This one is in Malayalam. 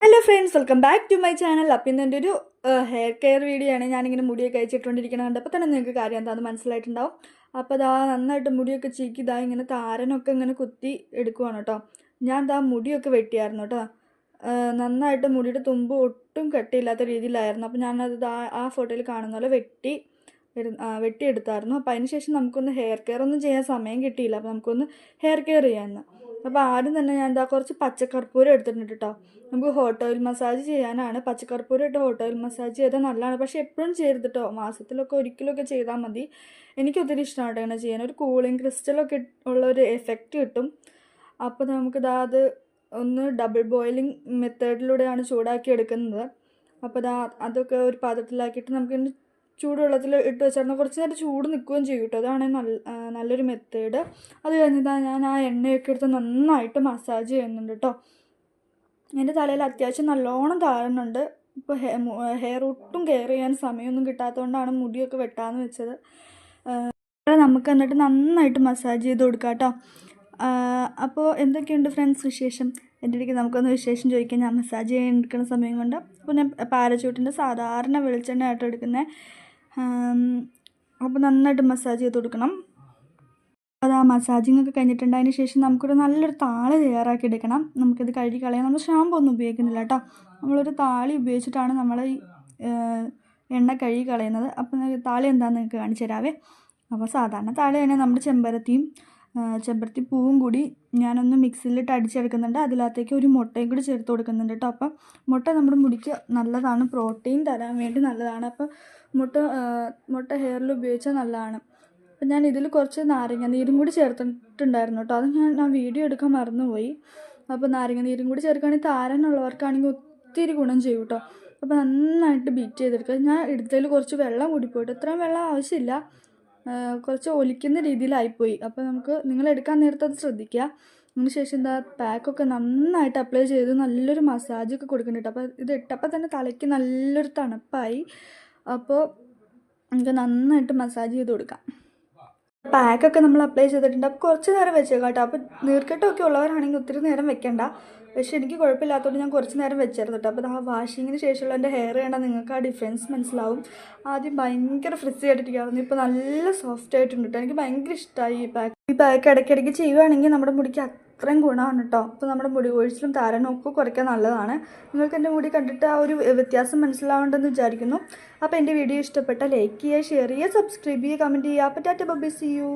Hello friends, welcome back to my channel. അപ്പം ഇന്ന് എൻ്റെ ഒരു ഹെയർ കെയർ വീഡിയോ ആണ്. ഞാനിങ്ങനെ മുടിയൊക്കെ അയച്ചിട്ടുകൊണ്ടിരിക്കുന്നത് കണ്ടപ്പോൾ തന്നെ നിങ്ങൾക്ക് കാര്യം എന്താണെന്ന് മനസ്സിലായിട്ടുണ്ടാവും. അപ്പോൾ ഇതാ നന്നായിട്ട് മുടിയൊക്കെ ചീക്കി ഇതാ ഇങ്ങനെ താരനൊക്കെ ഇങ്ങനെ കുത്തി എടുക്കുവാണ് കേട്ടോ. ഞാൻ ഇതാ മുടിയൊക്കെ വെട്ടിയായിരുന്നു കേട്ടോ. നന്നായിട്ട് മുടിയുടെ തുമ്പ് ഒട്ടും കെട്ടിയില്ലാത്ത രീതിയിലായിരുന്നു. അപ്പോൾ ഞാനത് ആ ഫോട്ടോയിൽ കാണുന്ന പോലെ വെട്ടിയെടുത്തായിരുന്നു. അപ്പോൾ അതിന് ശേഷം നമുക്കൊന്ന് ഹെയർ കെയർ ഒന്നും ചെയ്യാൻ സമയം കിട്ടിയില്ല. അപ്പോൾ നമുക്കൊന്ന് ഹെയർ കെയർ ചെയ്യാമെന്ന്. അപ്പോൾ ആദ്യം തന്നെ ഞാൻ എന്താ കുറച്ച് പച്ചക്കർപ്പൂരം എടുത്തിട്ടുണ്ട് കേട്ടോ. നമുക്ക് ഹോട്ട് ഓയിൽ മസാജ് ചെയ്യാനാണ്. പച്ചക്കർപ്പൂരം ഇട്ട് ഹോട്ട് ഓയിൽ മസാജ് ചെയ്താൽ നല്ലതാണ്. പക്ഷേ എപ്പോഴും ചെയ്യരുത് കേട്ടോ. മാസത്തിലൊക്കെ ഒരിക്കലൊക്കെ ചെയ്താൽ മതി. എനിക്കൊത്തിരി ഇഷ്ടമാണ് ഇങ്ങനെ ചെയ്യാൻ. ഒരു കൂളിംഗ് ക്രിസ്റ്റലൊക്കെ ഉള്ളൊരു എഫക്റ്റ് കിട്ടും. അപ്പോൾ നമുക്കിതാ അത് ഒന്ന് ഡബിൾ ബോയിലിംഗ് മെത്തേഡിലൂടെയാണ് ചൂടാക്കി എടുക്കുന്നത്. അപ്പോൾ അതൊക്കെ ഒരു പാത്രത്തിലാക്കിയിട്ട് നമുക്കിന്ന് ചൂടുവെള്ളത്തിൽ ഇട്ട് വെച്ചാൽ കുറച്ച് നേരം ചൂട് നിൽക്കുകയും ചെയ്യും കേട്ടോ. അതാണ് നല്ലൊരു മെത്തേഡ്. അത് കഴിഞ്ഞിട്ടാണ് ഞാൻ ആ എണ്ണയൊക്കെ എടുത്ത് നന്നായിട്ട് മസാജ് ചെയ്യുന്നുണ്ട് കേട്ടോ. എൻ്റെ തലയിൽ അത്യാവശ്യം നല്ലോണം താഴുന്നുണ്ട്. ഇപ്പോൾ ഹെയർ ഒട്ടും കെയർ ചെയ്യാൻ സമയമൊന്നും കിട്ടാത്തതുകൊണ്ടാണ് മുടിയൊക്കെ വെട്ടാമെന്ന് വെച്ചത്. നമുക്ക് എന്നിട്ട് നന്നായിട്ട് മസാജ് ചെയ്ത് കൊടുക്കാം കേട്ടോ. അപ്പോൾ എന്തൊക്കെയുണ്ട് ഫ്രണ്ട്സ് വിശേഷം? എൻ്റെ ഇടയ്ക്ക് നമുക്കൊന്ന് വിശേഷം ചോദിക്കാം. ഞാൻ മസാജ് ചെയ്യാൻ എടുക്കുന്ന സമയം കൊണ്ട്. അപ്പോൾ ഞാൻ പാരച്യൂട്ടിൻ്റെ സാധാരണ വെളിച്ചെണ്ണ ആയിട്ട് എടുക്കുന്നത്. അപ്പോൾ നന്നായിട്ട് മസാജ് ചെയ്ത് കൊടുക്കണം. അത് ആ മസാജിങ് ഒക്കെ കഴിഞ്ഞിട്ടുണ്ട്. അതിന് ശേഷം നമുക്കൊരു നല്ലൊരു താളി തയ്യാറാക്കി എടുക്കണം. നമുക്കിത് കഴുകി കളയാം. നമ്മൾ ഷാമ്പു ഒന്നും ഉപയോഗിക്കുന്നില്ല കേട്ടോ. നമ്മളൊരു താളി ഉപയോഗിച്ചിട്ടാണ് നമ്മൾ ഈ എണ്ണ കഴുകി കളയുന്നത്. അപ്പം താളി എന്താണെന്ന് നിങ്ങൾക്ക് കാണിച്ചു തരാവേ. അപ്പോൾ സാധാരണ താളി തന്നെ നമ്മുടെ ചെമ്പരത്തി പൂവും കൂടി ഞാനൊന്ന് മിക്സിയിലിട്ട് അടിച്ചെടുക്കുന്നുണ്ട്. അതിനകത്തേക്ക് ഒരു മുട്ടയും കൂടി ചേർത്ത് കൊടുക്കുന്നുണ്ട് കേട്ടോ. അപ്പം മുട്ട നമ്മുടെ മുടിക്ക് നല്ലതാണ്, പ്രോട്ടീൻ തരാൻ വേണ്ടി നല്ലതാണ്. അപ്പം മുട്ട ഹെയറിൽ ഉപയോഗിച്ചാൽ നല്ലതാണ്. അപ്പം ഞാൻ ഇതിൽ കുറച്ച് നാരങ്ങ നീരും കൂടി ചേർത്തിട്ടുണ്ടായിരുന്നു കേട്ടോ. അത് ഞാൻ വീഡിയോ എടുക്കാൻ മറന്നുപോയി. അപ്പോൾ നാരങ്ങ നീരും കൂടി ചേർക്കുകയാണെങ്കിൽ താരനുള്ളവർക്കാണെങ്കിൽ ഒത്തിരി ഗുണം ചെയ്യും കേട്ടോ. അപ്പോൾ നന്നായിട്ട് ബീറ്റ് ചെയ്തെടുക്കുക. ഞാൻ എടുത്തതിൽ കുറച്ച് വെള്ളം കൂടിപ്പോയിട്ട്, ഇത്രയും വെള്ളം ആവശ്യമില്ല, കുറച്ച് ഒലിക്കുന്ന രീതിയിലായിപ്പോയി. അപ്പോൾ നിങ്ങൾ എടുക്കാൻ നേരത്തെ അത് ശ്രദ്ധിക്കുക. അതിന് ശേഷം എന്താ പാക്കൊക്കെ നന്നായിട്ട് അപ്ലൈ ചെയ്ത് നല്ലൊരു മസാജൊക്കെ കൊടുക്കുന്നുണ്ട്. അപ്പോൾ ഇത് ഇട്ടപ്പോൾ തന്നെ തലയ്ക്ക് നല്ലൊരു തണുപ്പായി. അപ്പോൾ നമുക്ക് നന്നായിട്ട് മസാജ് ചെയ്ത് കൊടുക്കാം. പാക്കൊക്കെ നമ്മൾ അപ്ലൈ ചെയ്തിട്ടുണ്ട്. അപ്പോൾ കുറച്ച് നേരം വെച്ചേക്കാം കേട്ടോ. അപ്പോൾ നീർക്കെട്ടൊക്കെ ഉള്ളവരാണെങ്കിൽ ഒത്തിരി നേരം വെക്കണ്ട. പക്ഷേ എനിക്ക് കുഴപ്പമില്ലാത്തതുകൊണ്ട് ഞാൻ കുറച്ച് നേരം വെച്ചായിരുന്നു കേട്ടോ. അപ്പോൾ ആ വാഷിങ്ങിന് ശേഷമുള്ള എൻ്റെ ഹെയർ കണ്ടാൽ നിങ്ങൾക്ക് ആ ഡിഫറൻസ് മനസ്സിലാവും. ആദ്യം ഭയങ്കര ഫ്രിസി ആയിട്ടിരിക്കുകയായിരുന്നു. ഇപ്പോൾ നല്ല സോഫ്റ്റ് ആയിട്ടുണ്ട് കേട്ടോ. എനിക്ക് ഭയങ്കര ഇഷ്ടമായി ഈ പാക്ക് ഇടയ്ക്കിടയ്ക്ക് ചെയ്യുകയാണെങ്കിൽ നമ്മുടെ മുടിക്ക് അത്രയും ഗുണമാണ് കേട്ടോ. അപ്പോൾ നമ്മുടെ മുടി കൊഴിച്ചിലും താരനും ഒക്കെ കുറയ്ക്കാൻ നല്ലതാണ്. നിങ്ങൾക്ക് എൻ്റെ മുടി കണ്ടിട്ട് ആ ഒരു വ്യത്യാസം മനസ്സിലാവുണ്ടെന്ന് വിചാരിക്കുന്നു. അപ്പോൾ എൻ്റെ വീഡിയോ ഇഷ്ടപ്പെട്ടാൽ ലൈക്ക് ചെയ്യുക, ഷെയർ ചെയ്യുക, സബ്സ്ക്രൈബ് ചെയ്യുക, കമൻറ്റ് ചെയ്യുക. അപ്പോൾ ടാറ്റ ബൈ, സീ യു.